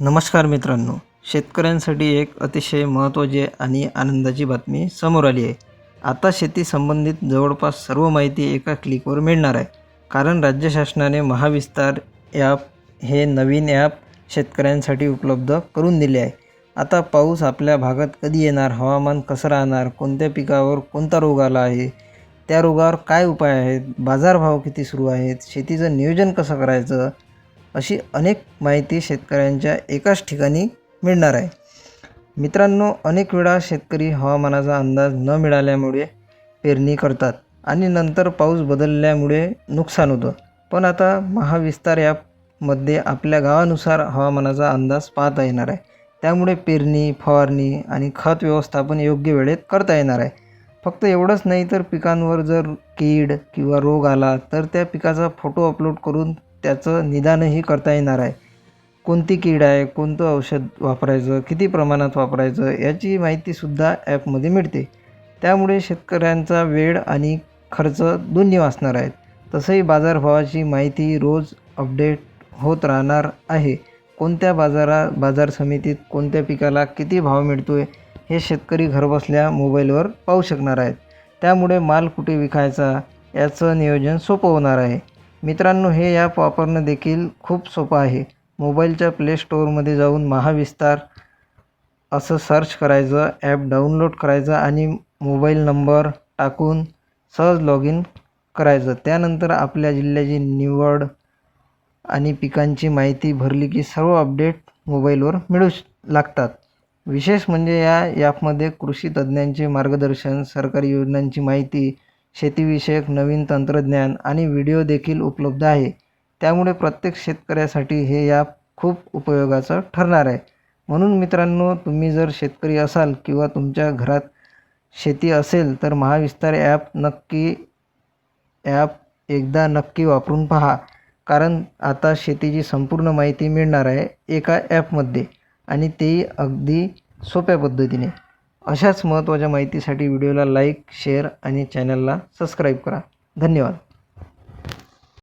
नमस्कार मित्रांनो, शेतकऱ्यांसाठी एक अतिशय महत्त्वाची आणि आनंदाची बातमी समोर आली आहे. आता शेती संबंधित जवळपास सर्व माहिती एका क्लिकवर मिळणार आहे. कारण राज्य शासनाने महाविस्तार ॲप हे नवीन ॲप शेतकऱ्यांसाठी उपलब्ध करून दिले आहे. आता पाऊस आपल्या भागात कधी येणार, हवामान कसं राहणार, कोणत्या पिकावर कोणता रोग आला आहे, त्या रोगावर काय उपाय आहेत, बाजारभाव किती सुरू आहेत, शेतीचं नियोजन कसं करायचं, अशी अनेक माहिती शेतकऱ्यांच्या एकाच ठिकाणी मिळणार आहे. मित्रांनो, अनेक वेळा शेतकरी हवामानाचा अंदाज न मिळाल्यामुळे पेरणी करतात आणि नंतर पाऊस बदलल्यामुळे नुकसान होतं. पण आता महाविस्तार ॲपमध्ये आपल्या गावानुसार हवामानाचा अंदाज पाहता येणार आहे. त्यामुळे पेरणी, फवारणी आणि खत व्यवस्थापन योग्य वेळेत करता येणार आहे. फक्त एवढंच नाही तर पिकांवर जर कीड किंवा रोग आला तर त्या पिकाचा फोटो अपलोड करून त्याचं निदानही करता येणार आहे. कोणती कीड आहे, कोणतं औषध वापरायचं, किती प्रमाणात वापरायचं याची माहितीसुद्धा ॲपमध्ये मिळते. त्यामुळे शेतकऱ्यांचा वेळ आणि खर्च दोन्ही वाचणार आहेत. तसंही बाजारभावाची माहिती रोज अपडेट होत राहणार आहे. कोणत्या बाजार समितीत कोणत्या पिकाला किती भाव मिळतो आहे हे शेतकरी घरबसल्या मोबाईलवर पाहू शकणार आहेत. त्यामुळे माल कुठे विकायचा याचं नियोजन सोपं होणार आहे. मित्रांनो, हे ॲप वापरणं देखील खूप सोपं आहे. मोबाईलच्या प्ले स्टोअरमध्ये जाऊन महाविस्तार असं सर्च करायचं, ॲप डाउनलोड करायचं आणि मोबाईल नंबर टाकून सहज लॉग इन करायचं. त्यानंतर आपल्या जिल्ह्याची निवड आणि पिकांची माहिती भरली की सर्व अपडेट मोबाईलवर मिळू लागतात. विशेष म्हणजे या ॲपमध्ये कृषी तज्ज्ञांचे मार्गदर्शन, सरकारी योजनांची माहिती, शेतीविषयक नवीन तंत्रज्ञान आणि व्हिडिओ देखील उपलब्ध आहे. त्यामुळे प्रत्येक शेतकऱ्यासाठी हे ॲप खूप उपयोगाचं ठरणार आहे. म्हणून मित्रांनो, तुम्ही जर शेतकरी असाल किंवा तुमच्या घरात शेती असेल तर महाविस्तार ॲप एकदा नक्की वापरून पहा. कारण आता शेतीची संपूर्ण माहिती मिळणार आहे एका ॲपमध्ये आणि तेही अगदी सोप्या पद्धतीने. अशाच महत्त्वाच्या माहितीसाठी व्हिडिओला लाईक, शेअर आणि चॅनलला सबस्क्राईब करा. धन्यवाद.